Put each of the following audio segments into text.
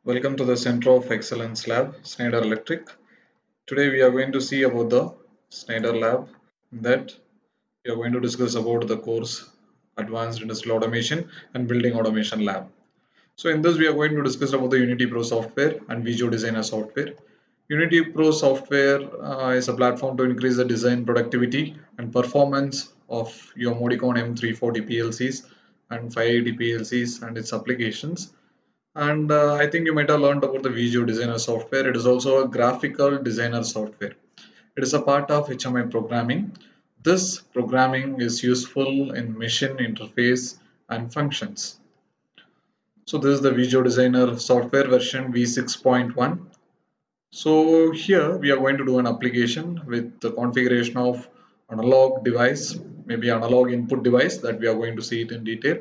Welcome to the Center of Excellence Lab, Schneider Electric. Today we are going to see about the Schneider Lab. That we are going to discuss about the course Advanced Industrial Automation and Building Automation Lab. So in this we are going to discuss about the Unity Pro software and Visio Designer software. Unity Pro software is a platform to increase the design productivity and performance of your Modicon M340 PLCs and 580 PLCs and its applications. And I think you might have learned about the Visio Designer software. It is also a graphical designer software. It is a part of HMI programming. This programming is useful in machine interface and functions. So this is the Visio Designer software version V6.1. So here we are going to do an application with the configuration of analog device, maybe analog input device that we are going to see it in detail.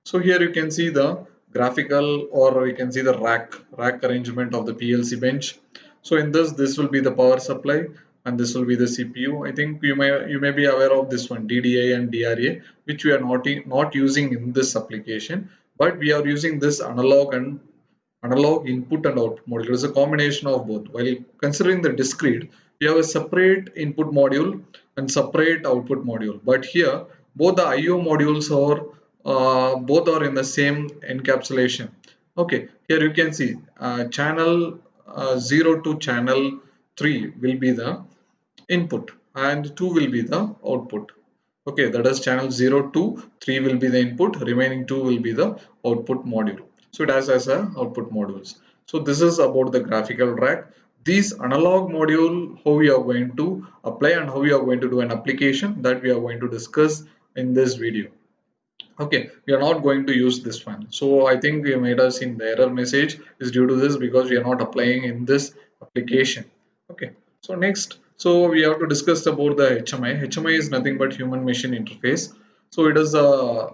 So here you can see the graphical, or you can see the rack arrangement of the PLC bench. So in this will be the power supply and this will be the CPU. I think you may be aware of this one, DDI and DRA, which we are not using in this application, but we are using this analog input and output module. It is a combination of both. While considering the discrete, we have a separate input module and separate output module. But here, both the I/O modules are both are in the same encapsulation. Okay, here you can see channel 0 to channel 3 will be the input and 2 will be the output. Okay, that is channel 0 to 3 will be the input, remaining 2 will be the output module. So it has as a output modules. So this is about the graphical rack. These analog module, how we are going to apply and how we are going to do an application, that we are going to discuss in this video. Okay, we are not going to use this one. So I think you might have seen the error message is due to this because we are not applying in this application. Okay, so next, so we have to discuss about the HMI. HMI is nothing but human machine interface. So it is a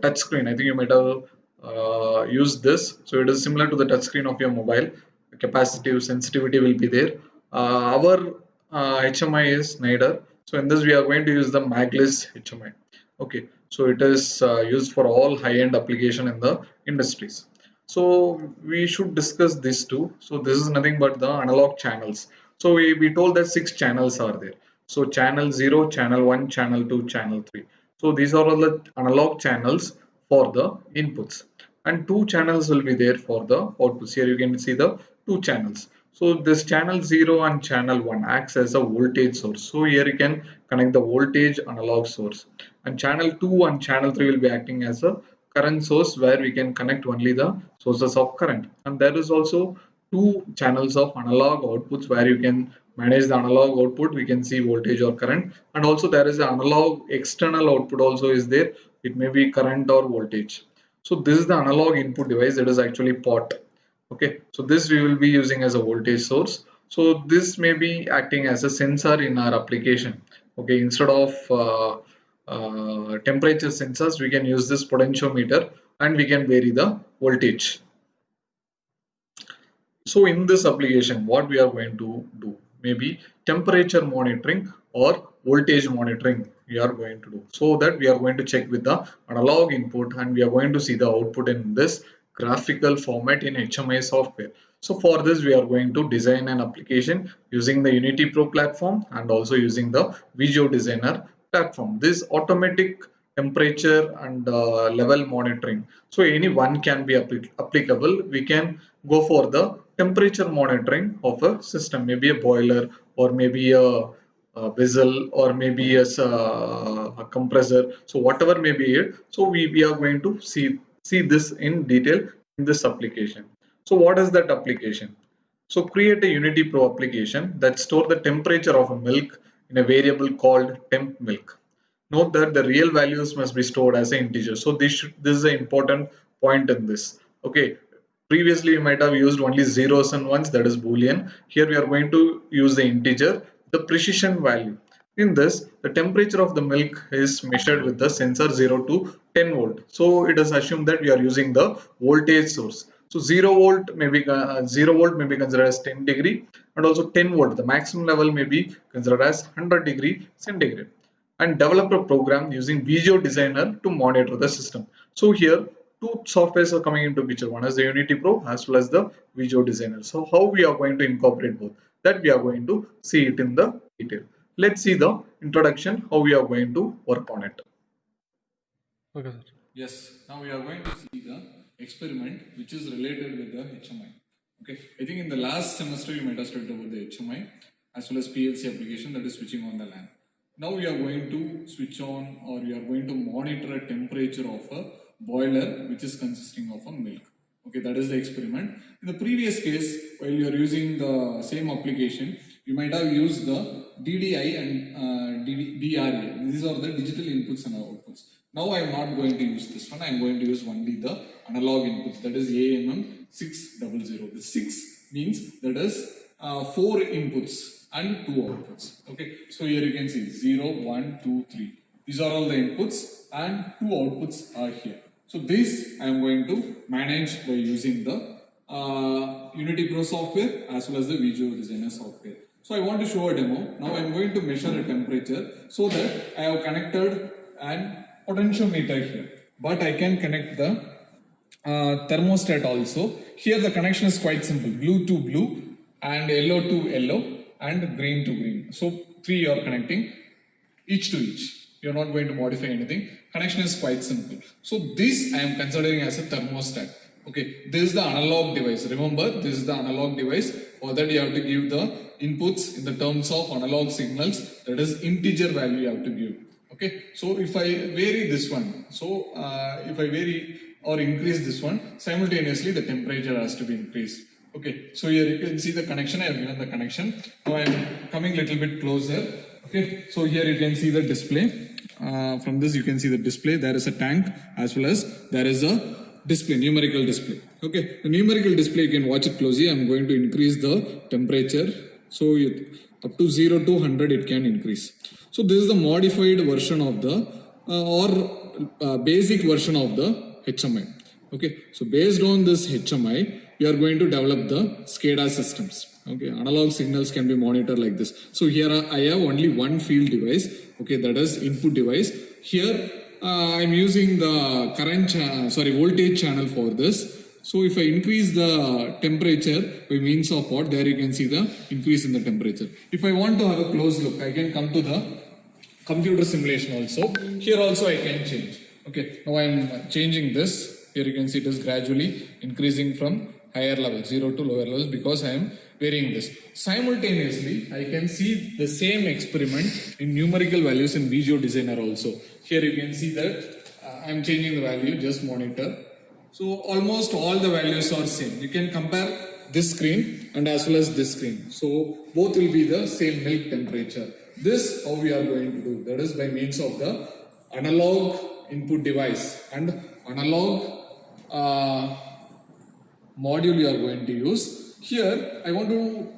touch screen. I think you might have used this. So it is similar to the touch screen of your mobile. Capacitive sensitivity will be there. Our HMI is Schneider. So in this we are going to use the Maglis HMI. Okay, so it is used for all high-end application in the industries. So we should discuss this too. So this is nothing but the analog channels. So we told that 6 channels are there. So channel 0, channel 1, channel 2, channel 3. So these are all the analog channels for the inputs, and 2 channels will be there for the outputs. Here you can see the 2 channels. So this channel 0 and channel 1 acts as a voltage source. So here you can connect the voltage analog source, and channel 2 and channel 3 will be acting as a current source where we can connect only the sources of current. And there is also 2 channels of analog outputs where you can manage the analog output. We can see voltage or current, and also there is an analog external output also is there. It may be current or voltage. So this is the analog input device. It is actually pot. Okay, so this we will be using as a voltage source. So this may be acting as a sensor in our application. Okay, instead of temperature sensors, we can use this potentiometer and we can vary the voltage. So in this application, what we are going to do, maybe temperature monitoring or voltage monitoring we are going to do. So that we are going to check with the analog input and we are going to see the output in this graphical format in HMI software. So for this we are going to design an application using the Unity Pro platform and also using the Visio Designer platform. This automatic temperature and level monitoring. So any one can be applicable. We can go for the temperature monitoring of a system, maybe a boiler or maybe a vessel or maybe a compressor. So whatever may be it. So we are going to see this in detail in this application. So what is that application? So create a Unity Pro application that store the temperature of a milk in a variable called temp milk. Note that the real values must be stored as an integer. So this is an important point in this. Okay, previously you might have used only zeros and ones, that is boolean. Here we are going to use the integer, the precision value. In this, the temperature of the milk is measured with the sensor 0 to 10 volt. So it is assumed that we are using the voltage source. So 0 volt may be considered as 10 degree, and also 10 volt, the maximum level may be considered as 100 degree centigrade, and develop a program using Visio Designer to monitor the system. So here two softwares are coming into picture. One is the Unity Pro as well as the Visual Designer. So how we are going to incorporate both, that we are going to see it in the detail. Let's see the introduction, how we are going to work on it. Okay, sir. Yes, now we are going to see the experiment which is related with the HMI. Okay, I think in the last semester you might have studied about the HMI as well as PLC application, that is switching on the LAN. Now we are going to switch on, or we are going to monitor a temperature of a boiler which is consisting of a milk. Okay, that is the experiment. In the previous case, while you are using the same application, you might have used the DDI and DRA. These are the digital inputs and outputs. Now I am not going to use this one. I am going to use only the analog inputs, that is AMM 600. The 6 means that is 4 inputs and 2 outputs. Okay, so here you can see 0, 1, 2, 3. These are all the inputs and 2 outputs are here. So this I am going to manage by using the Unity Pro software as well as the Visual Designer software. So I want to show a demo. Now I am going to measure a temperature so that I have connected an potentiometer here. But I can connect the thermostat also. Here the connection is quite simple. Blue to blue and yellow to yellow and green to green. So 3 you are connecting each to each. You are not going to modify anything. Connection is quite simple. So this I am considering as a thermostat. Okay, this is the analog device. Remember, this is the analog device. For that you have to give the inputs in the terms of analog signals. That is integer value you have to give. Okay, so if I vary this one, so if I vary or increase this one, simultaneously the temperature has to be increased. Okay, so here you can see the connection. I have given the connection. Now I am coming a little bit closer. Okay, so here you can see the display. From this you can see the display. There is a tank as well as there is a display, numerical display. Okay, the numerical display you can watch it closely. I am going to increase the temperature. So up to 0 to 100 it can increase. So this is the modified version of the basic version of the HMI. Okay, so based on this HMI, we are going to develop the SCADA systems. Okay, analog signals can be monitored like this. So here I have only one field device. Okay, that is input device. Here I am using the voltage channel for this. So if I increase the temperature by means of what, there you can see the increase in the temperature. If I want to have a close look, I can come to the computer simulation also. Here also I can change. Okay, now I am changing this. Here you can see it is gradually increasing from higher level, 0 to lower levels, because I am varying this. Simultaneously, I can see the same experiment in numerical values in Visual Designer also. Here you can see that I am changing the value, just monitor. So almost all the values are same. You can compare this screen and as well as this screen. So both will be the same milk temperature. This how we are going to do. That is by means of the analog input device and analog module you are going to use. Here I want to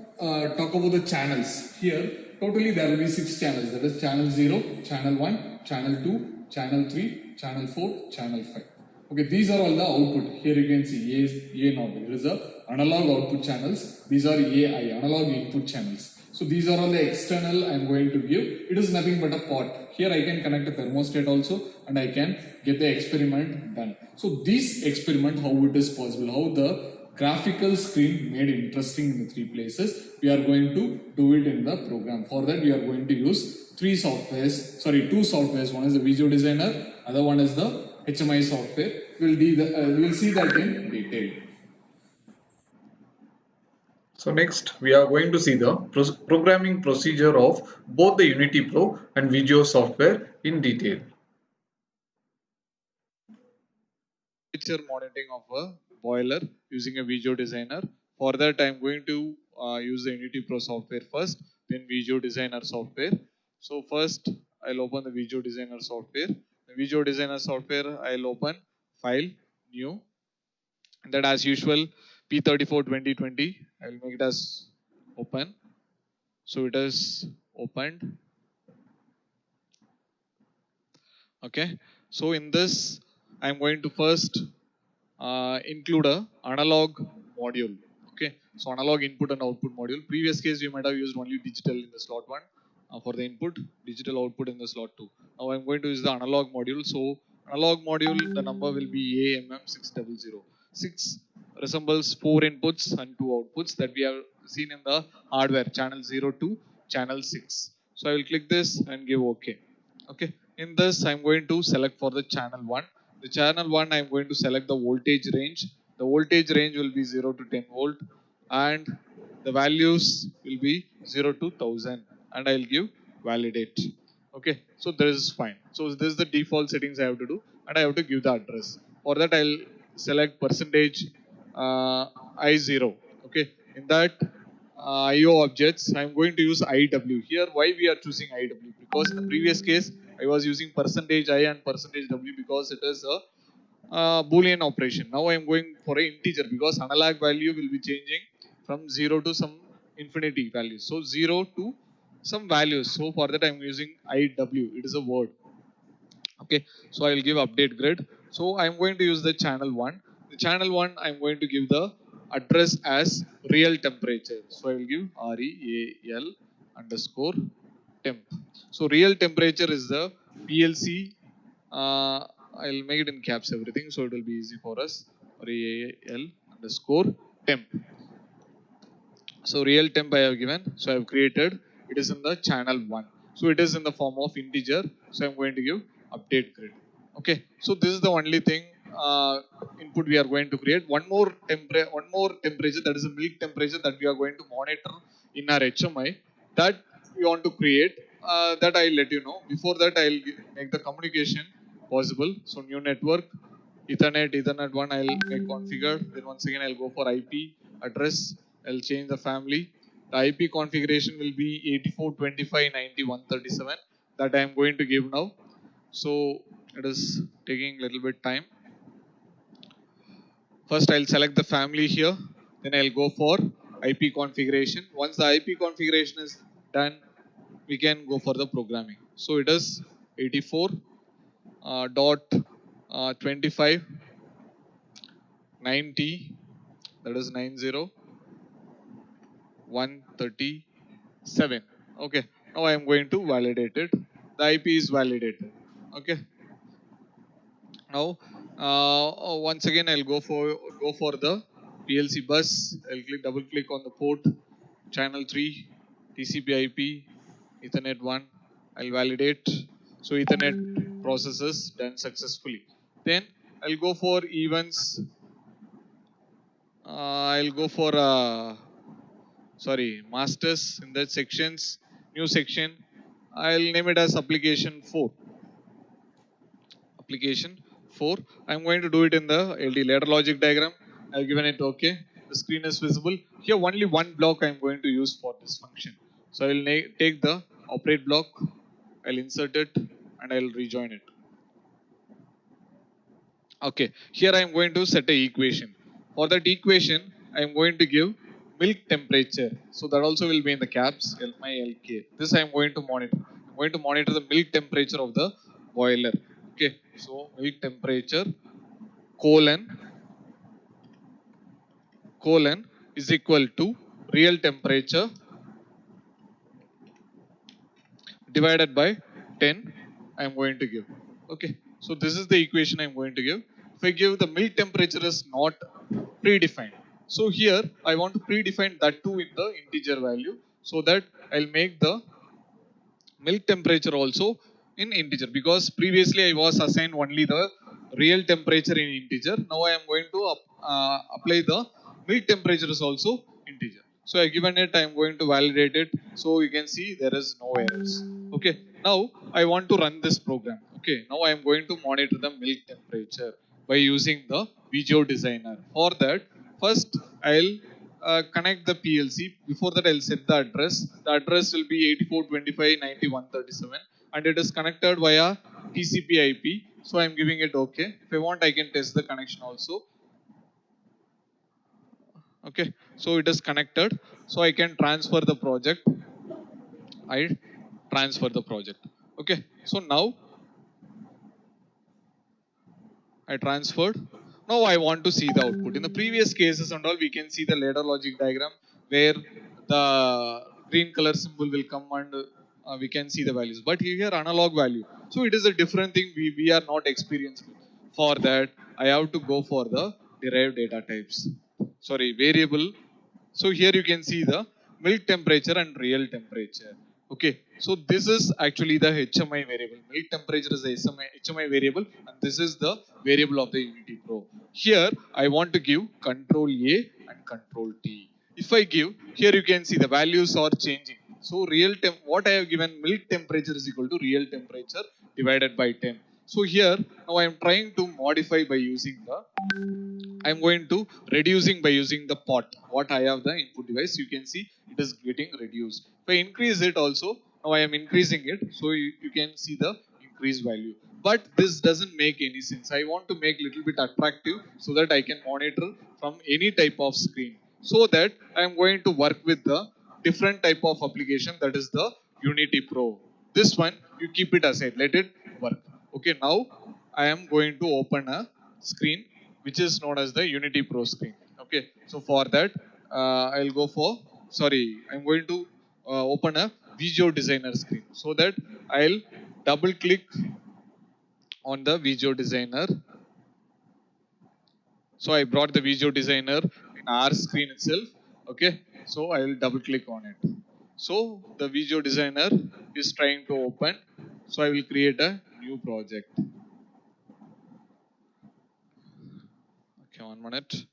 talk about the channels. Here totally there will be 6 channels. That is channel 0, channel 1, channel 2, channel 3, channel 4, channel 5. Okay, these are all the output. Here you can see A not. There is a analog output channels. These are AI, analog input channels. So these are all the external I am going to give. It is nothing but a port. Here I can connect a thermostat also and I can get the experiment done. So this experiment, how it is possible, how the graphical screen made interesting in the 3 places, we are going to do it in the program. For that we are going to use 2 softwares. One is the Visual Designer, other one is the HMI software. We will see that in detail. So next we are going to see the programming procedure of both the Unity Pro and Visual software in detail. Temperature monitoring of a boiler using a Visual Designer. For that I am going to use the Unity Pro software first, then Visual Designer software. So first I'll open the Visual Designer software. The Visual Designer software I'll open File, New, and that as usual P34 2020 I'll make it as open. So it is opened. Okay, so in this I'm going to first include a analog module. Okay, so analog input and output module. Previous case you might have used only digital in the slot 1 for the input, digital output in the slot 2. Now I'm going to use the analog module. So Analog module, the number will be AMM600. 6 resembles 4 inputs and 2 outputs that we have seen in the hardware, channel 0 to channel 6. So I will click this and give OK. Okay. In this, I'm going to select for the channel 1. The channel 1, I'm going to select the voltage range. The voltage range will be 0 to 10 volt, and the values will be 0 to 1000, and I'll give validate. Okay, so this is fine. So this is the default settings I have to do, and I have to give the address. For that, I'll select percentage I0. Okay, in that IO objects, I'm going to use IW. Here, why we are choosing IW? Because in the previous case, I was using percentage I and percentage W because it is a Boolean operation. Now I am going for an integer because analog value will be changing from 0 to some infinity value. So 0 to some values. So for that I am using IW. It is a word. Okay. So I will give update grid. So I am going to use the channel 1. The channel 1 I am going to give the address as real temperature. So I will give REAL underscore temp. So real temperature is the PLC. I'll make it in caps everything so it will be easy for us. REAL underscore temp. So real temp I have given. So I have created. It is in the channel 1. So it is in the form of integer. So I'm going to give update grid. Okay. So this is the only thing input we are going to create. One more temperature, that is a milk temperature that we are going to monitor in our HMI, that we want to create. That I'll let you know. Before that, I'll make the communication possible. So new network, Ethernet 1 I'll make configured. Then once again I'll go for IP address. I'll change the family. The IP configuration will be 84.25.90.137 that I am going to give now. So it is taking a little bit time. First I'll select the family here. Then I'll go for IP configuration. Once the IP configuration is done, we can go for the programming. So it is 84.25 90, that is 90.137. Okay, now I am going to validate it. The IP is validated. Okay, now once again I'll go for the PLC bus. I'll double click on the port, channel 3, TCP IP, Ethernet 1. I'll validate. So Ethernet processes done successfully. Then I'll go for events. I'll go for masters in that sections, new section. I'll name it as application 4. Application 4. I'm going to do it in the LD ladder logic diagram. I've given it OK. The screen is visible. Here only one block I'm going to use for this function. So I will take the operate block. I'll insert it and I'll rejoin it. Okay, here I am going to set a equation. For that equation, I am going to give milk temperature. So that also will be in the caps, LK. This I am going to monitor. I am going to monitor the milk temperature of the boiler. Okay, so milk temperature colon is equal to real temperature divided by 10 I am going to give. Okay, so this is the equation I am going to give. If I give the milk temperature is not predefined, so here I want to predefine that too in the integer value, so that I'll make the milk temperature also in integer, because previously I was assigned only the real temperature in integer. Now I am going to apply the milk temperature is also integer. So I given it, I am going to validate it. So you can see there is no errors. Okay, now I want to run this program. Okay, now I am going to monitor the milk temperature by using the VGO designer. For that, first I'll connect the PLC. Before that, I'll set the address. The address will be 84.25.90.137 and it is connected via TCP IP. So I'm giving it OK. If I want, I can test the connection also. Okay, so it is connected. So I can transfer the project. I transfer the project. Okay, so now I transferred. Now I want to see the output. In the previous cases and all, we can see the ladder logic diagram where the green color symbol will come and we can see the values, but here analog value, so it is a different thing we are not experienced with. For that I have to go for the derived data types, sorry, variable. So here you can see the milk temperature and real temperature. Okay, so this is actually the HMI variable. Milk temperature is the HMI variable, and this is the variable of the Unity Pro. Here I want to give control A and control T. If I give, here you can see the values are changing. So real temp, what I have given, milk temperature is equal to real temperature divided by 10. So here now I am trying to modify by using the, I'm going to reducing by using the pot. What I have the input device, you can see it is getting reduced. If I increase it also, now I am increasing it, so you can see the increased value. But this doesn't make any sense. I want to make little bit attractive so that I can monitor from any type of screen. So that I am going to work with the different type of application, that is the Unity Pro. This one you keep it aside, let it work. Okay, now I am going to open a screen which is known as the Unity Pro screen. Okay, so for that I'll go for, sorry, I'm going to open a Visio Designer screen, so that I'll double click on the Visio Designer. So I brought the Visio Designer in our screen itself. Okay, so I will double click on it. So the Visio Designer is trying to open, so I will create a new project. Okay, 1 minute.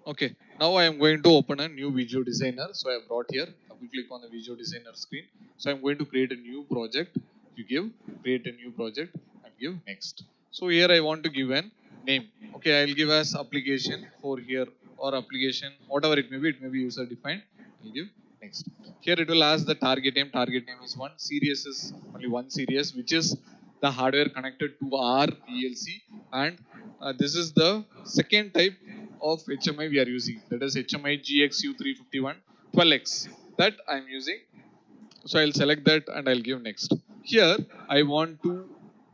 Okay, now I am going to open a new Visio Designer. So I have brought here, double click on the Visio Designer screen. So I'm going to create a new project. You give, create a new project and give next. So here I want to give an name. Okay, I'll give as application for here, or application, whatever it may be user defined. I'll give next. Here it will ask the target name. Target name is one. Series is only one series, which is the hardware connected to our PLC, and this is the second type of HMI we are using, that is HMI GXU351 12X that I'm using. So I'll select that and I'll give next. Here I want to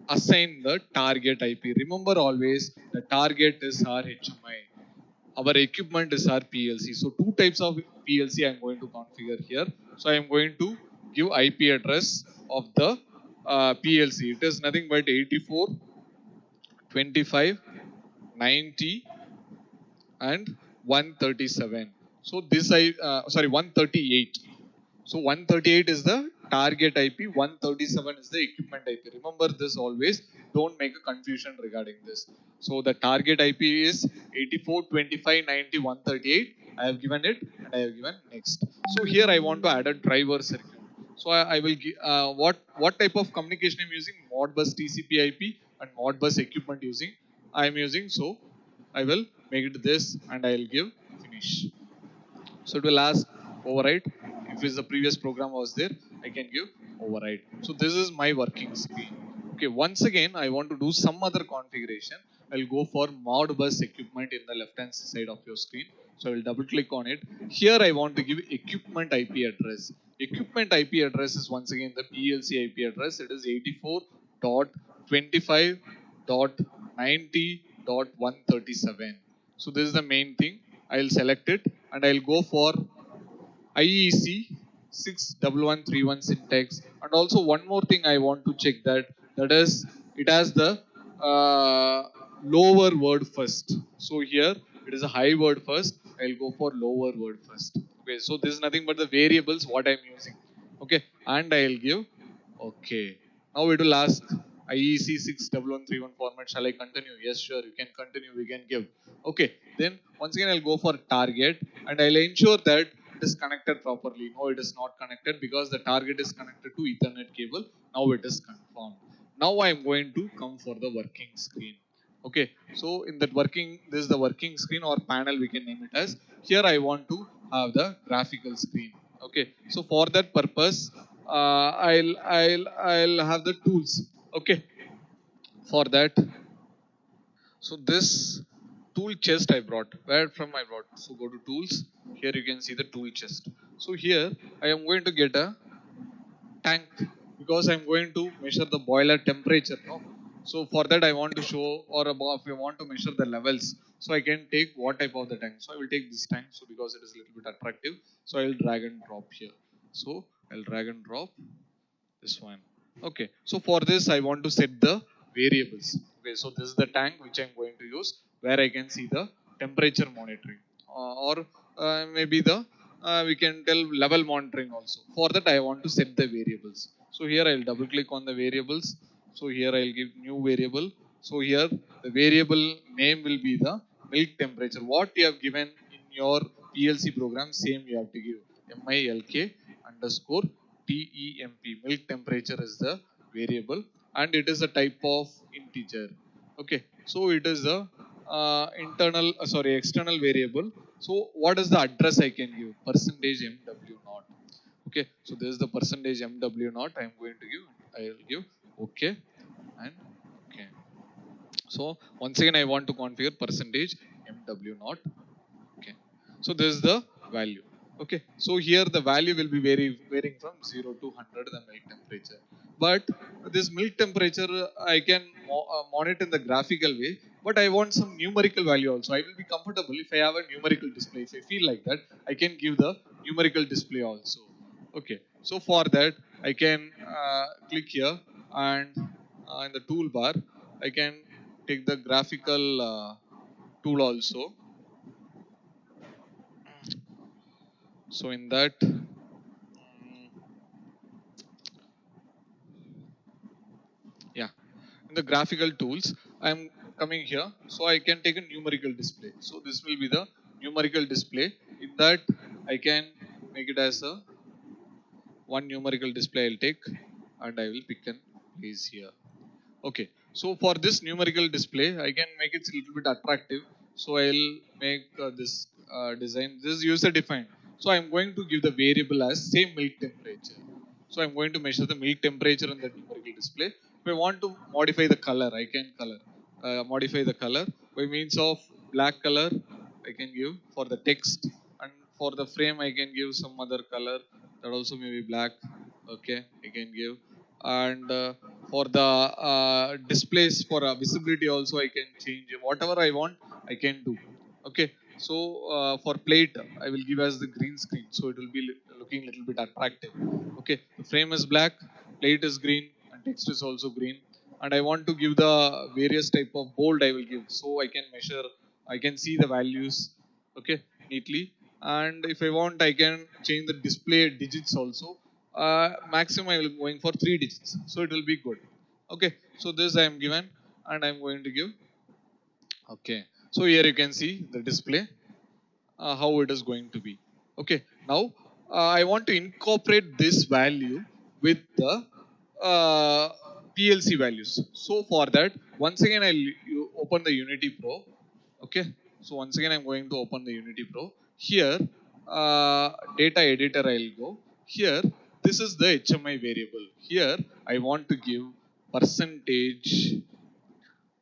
assign the target IP. Remember always the target is our HMI. Our equipment is our PLC. So two types of PLC I'm going to configure here. So I'm going to give IP address of the PLC. It is nothing but 84.25.90 and 137. So this 138. So 138 is the target IP, 137 is the equipment IP. Remember this always, don't make a confusion regarding this. So the target IP is 84.25.90.138. I have given it and I have given next. So here I want to add a driver circuit. So I will give what type of communication I'm using, Modbus TCP IP and Modbus equipment using I am using. So I will make it this and I will give finish. So it will ask override. If the previous program was there, I can give override. So this is my working screen. Okay, once again, I want to do some other configuration. I'll go for Modbus equipment in the left hand side of your screen. So I will double click on it. Here I want to give equipment IP address. Equipment IP address is once again the PLC IP address. It is 84.25.90.137. So this is the main thing. I'll select it and I'll go for IEC 61131 syntax. And also one more thing I want to check, that is it has the lower word first. So here it is a high word first. I'll go for lower word first. Okay, so this is nothing but the variables what I'm using. Okay, and I'll give okay. Now it will ask IEC 61131 format. Shall I continue? Yes, sure. You can continue. We can give. Okay. Then once again I'll go for target and I'll ensure that it is connected properly. No, it is not connected because the target is connected to Ethernet cable. Now it is confirmed. Now I am going to come for the working screen. Okay. So in that working, this is the working screen or panel, we can name it as. Here I want to have the graphical screen. Okay. So for that purpose, I'll have the tools. Okay. For that, so this tool chest I brought. Where from I brought? So go to tools. Here you can see the tool chest. So here I am going to get a tank because I'm going to measure the boiler temperature. No? So for that I want to show, or above, if I want to measure the levels, so I can take what type of the tank. So I will take this tank, so because it is a little bit attractive, so I will drag and drop here. So I'll drag and drop this one. Okay, so for this I want to set the variables. Okay, so this is the tank which I'm going to use, where I can see the temperature monitoring, or maybe the we can tell level monitoring also. For that I want to set the variables. So here I'll double click on the variables. So here I'll give new variable. So here the variable name will be the milk temperature. What you have given in your PLC program, same you have to give. MILK underscore TEMP. Milk temperature is the variable, and it is a type of integer. Okay, so it is a external variable. So what is the address I can give? Percentage MW naught. Okay, so this is the percentage MW naught I am going to give. I will give okay and okay. So once again I want to configure percentage MW naught. Okay, so this is the value. Okay, so here the value will be varying from 0 to 100, the milk temperature. But this milk temperature I can monitor in the graphical way, but I want some numerical value also. I will be comfortable if I have a numerical display. If I feel like that, I can give the numerical display also. Okay, so for that I can click here, and in the toolbar I can take the graphical tool also. So in that, yeah, in the graphical tools, I'm coming here, so I can take a numerical display. So this will be the numerical display. In that, I can make it as a one numerical display. I'll take, and I will pick and place here. Okay, so for this numerical display, I can make it a little bit attractive. So I'll make this design. This is user defined. So I'm going to give the variable as same milk temperature. So I'm going to measure the milk temperature in the numerical display. If I want to modify the color, I can modify the color by means of black color. I can give for the text, and for the frame I can give some other color that also may be black. Okay, I can give, and for the displays, for visibility also I can change whatever I want. I can do. Okay, so for plate I will give as the green screen, so it will be looking little bit attractive. Okay, the frame is black, plate is green, and text is also green, and I want to give the various type of bold I will give, so I can measure, I can see the values. Okay, neatly. And if I want, I can change the display digits also. Maximum I will going for 3 digits, so it will be good. Okay, so this I am given, and I am going to give. Okay, so here you can see the display, how it is going to be. Okay, now I want to incorporate this value with the uh, PLC values. So for that, once again I'll open the Unity Pro. Okay, so once again I'm going to open the Unity Pro. Here, data editor I'll go. Here, this is the HMI variable. Here I want to give percentage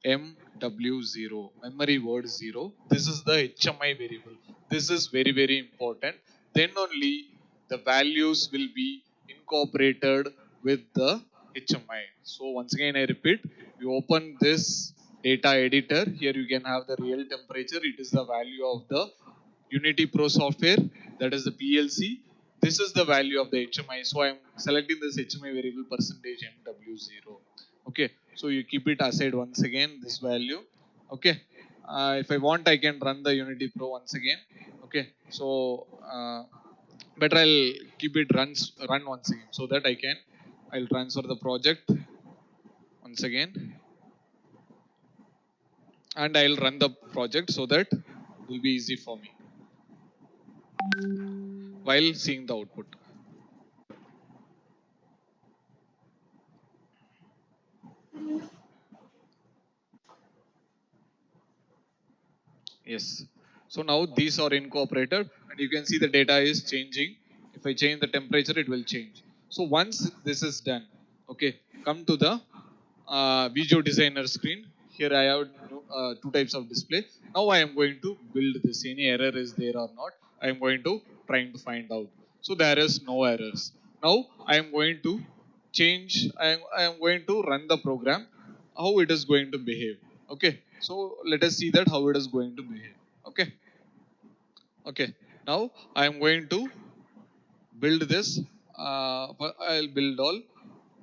MW0, memory word 0. This is the HMI variable. This is very, very important. Then only the values will be incorporated with the HMI. So once again I repeat, you open this data editor. Here you can have the real temperature. It is the value of the Unity Pro software, that is the PLC. This is the value of the HMI. So I am selecting this HMI variable percentage MW0. Okay, so you keep it aside once again, this value. Okay, if I want, I can run the Unity Pro once again. Okay, so better I'll keep it run once again, so that I'll transfer the project once again, and I'll run the project, so that it will be easy for me while seeing the output. Yes. So now these are incorporated, and you can see the data is changing. If I change the temperature, it will change. So once this is done, okay, come to the Visual Designer screen. Here I have two types of display. Now I am going to build this. Any error is there or not? I am going to trying to find out. So there is no errors. Now I am going to change. I am going to run the program. how it is going to behave. Okay, so let us see that how it is going to behave. Okay, okay. Now I am going to build this. I'll build all.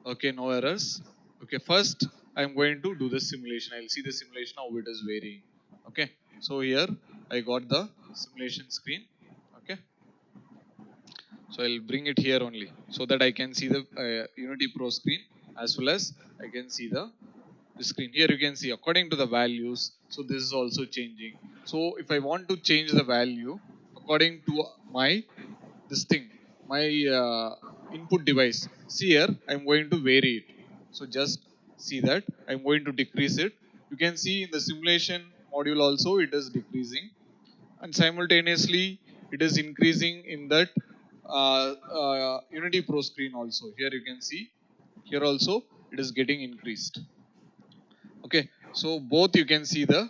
Okay, no errors. Okay, first I'm going to do the simulation. I'll see the simulation how it is varying. Okay, so here I got the simulation screen. Okay, so I'll bring it here only so that I can see the Unity Pro screen as well as I can see the screen. Here you can see according to the values. So this is also changing. So if I want to change the value according to my this thing, my input device. See here, I'm going to vary it. So just see that I'm going to decrease it. You can see in the simulation module also it is decreasing, and simultaneously it is increasing in that Unity Pro screen also. Here you can see, here also it is getting increased. Okay, so both you can see the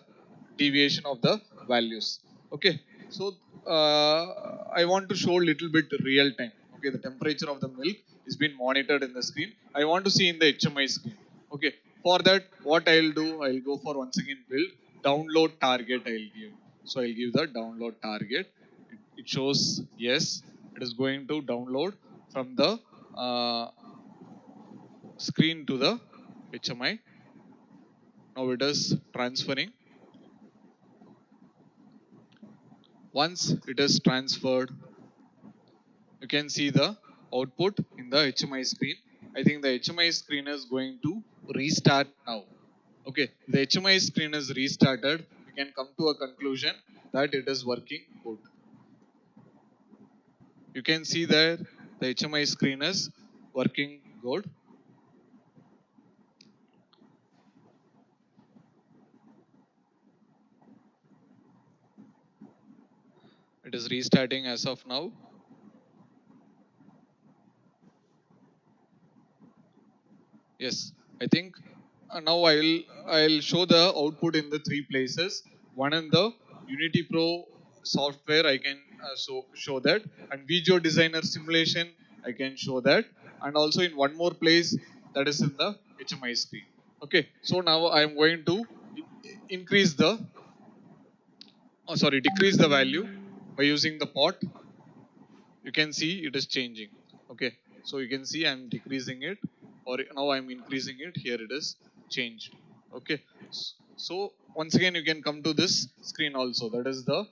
deviation of the values. Okay, so I want to show a little bit real time. Okay, the temperature of the milk is being monitored in the screen. I want to see in the HMI screen. Okay, for that what I'll do, I'll go for once again build download target. I'll give. So I'll give the download target. It shows yes, it is going to download from the screen to the HMI. Now it is transferring. Once it is transferred, you can see the output in the HMI screen. I think the HMI screen is going to restart now. Okay, the HMI screen is restarted. You can come to a conclusion that it is working good. You can see there the HMI screen is working good. It is restarting as of now. Yes, I think now I'll show the output in the three places. One in the Unity Pro software I can show that, and Visual Designer simulation I can show that, and also in one more place that is in the HMI screen. Okay, so now I am going to increase the decrease the value by using the pot. You can see it is changing. Okay, so you can see I'm decreasing it, or now I'm increasing it. Here it is changed. Okay, so once again you can come to this screen also, that is the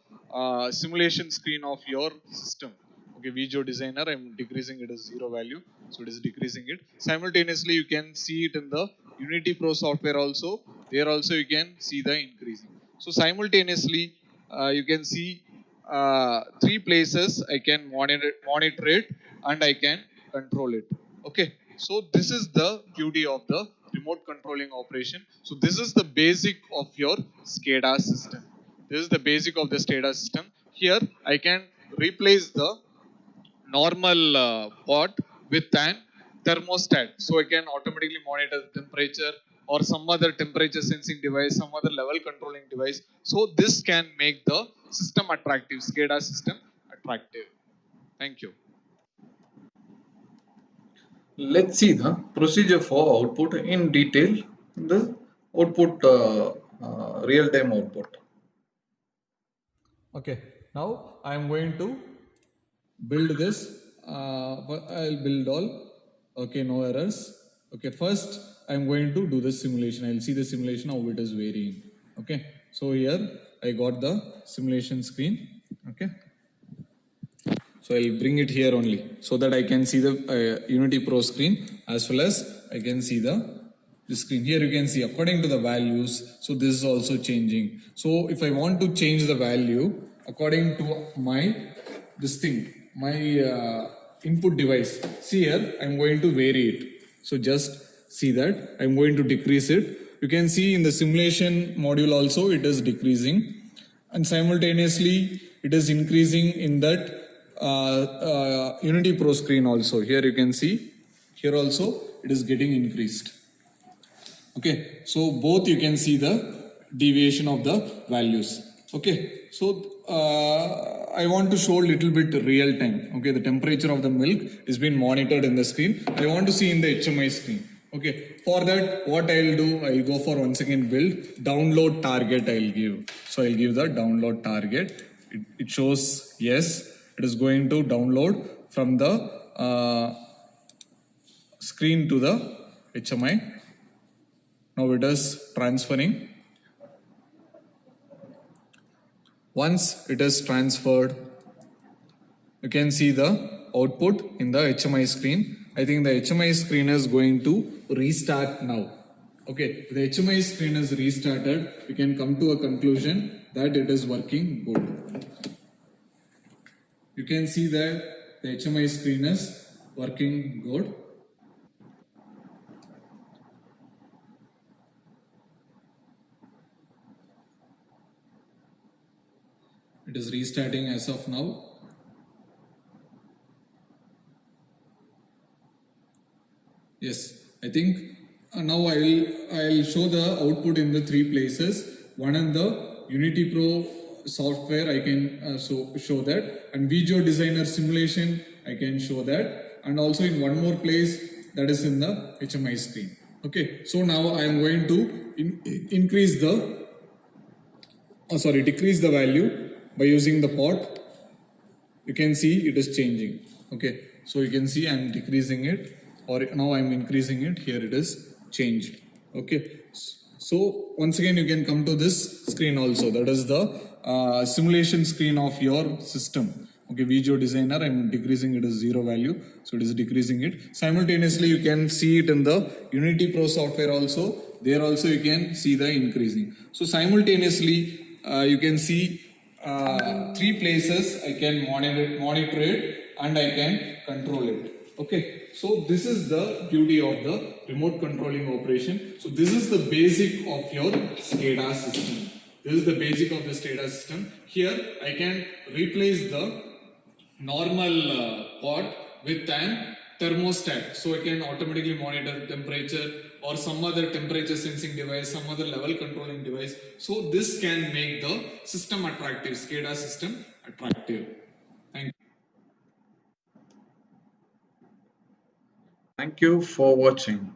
simulation screen of your system. Okay, Visual Designer, I'm decreasing it as 0 value, so it is decreasing it. Simultaneously you can see it in the Unity Pro software also. There also you can see the increasing. So simultaneously you can see three places I can monitor it and I can control it. Okay, so this is the beauty of the remote controlling operation. So this is the basic of your SCADA system. This is the basic of the SCADA system. Here I can replace the normal pot with an thermostat, so I can automatically monitor the temperature or some other temperature sensing device, some other level controlling device. So this can make the system attractive, SCADA system attractive. Thank you. Let's see the procedure for output in detail. The output, real-time output. Okay, now I am going to build this. I'll build all. Okay, no errors. Okay, first I'm going to do the simulation. I'll see the simulation how it is varying. Okay, so here I got the simulation screen. Okay, so I'll bring it here only so that I can see the Unity Pro screen as well as I can see the screen. Here you can see according to the values. So this is also changing. So if I want to change the value according to my my input device, see here I'm going to vary it. So just see that I'm going to decrease it. You can see in the simulation module also it is decreasing, and simultaneously it is increasing in that Unity Pro screen also. Here you can see, here also it is getting increased. Okay, so both you can see the deviation of the values. Okay, so I want to show a little bit real time. Okay, the temperature of the milk is being monitored in the screen. I want to see in the HMI screen. Okay, for that, what I'll do, I'll go for once again build, download target I'll give. So I'll give the download target. It shows yes, it is going to download from the screen to the HMI. Now it is transferring. Once it is transferred, you can see the output in the HMI screen. I think the HMI screen is going to restart now. Okay, the HMI screen is restarted. We can come to a conclusion that it is working good. You can see that the HMI screen is working good. It is restarting as of now. Yes, I think now I'll show the output in the three places. One in the Unity Pro software I can show that, and Visual Designer simulation I can show that, and also in one more place, that is in the HMI screen. Okay, so now I am going to decrease the value by using the pot. You can see it is changing. Okay, so you can see I am decreasing it, or now I am increasing it. Here it is changed. Okay, so once again you can come to this screen also. That is the simulation screen of your system. Okay, Visual Designer, I am decreasing it as 0 value, so it is decreasing it. Simultaneously, you can see it in the Unity Pro software also. There also you can see the increasing. So simultaneously, you can see three places I can monitor it and I can control it. Okay, so this is the beauty of the remote controlling operation. So this is the basic of your SCADA system. This is the basic of the SCADA system. Here I can replace the normal pot with an thermostat, so I can automatically monitor temperature or some other temperature sensing device, some other level controlling device. So this can make the system attractive, SCADA system attractive. Thank you. Thank you for watching.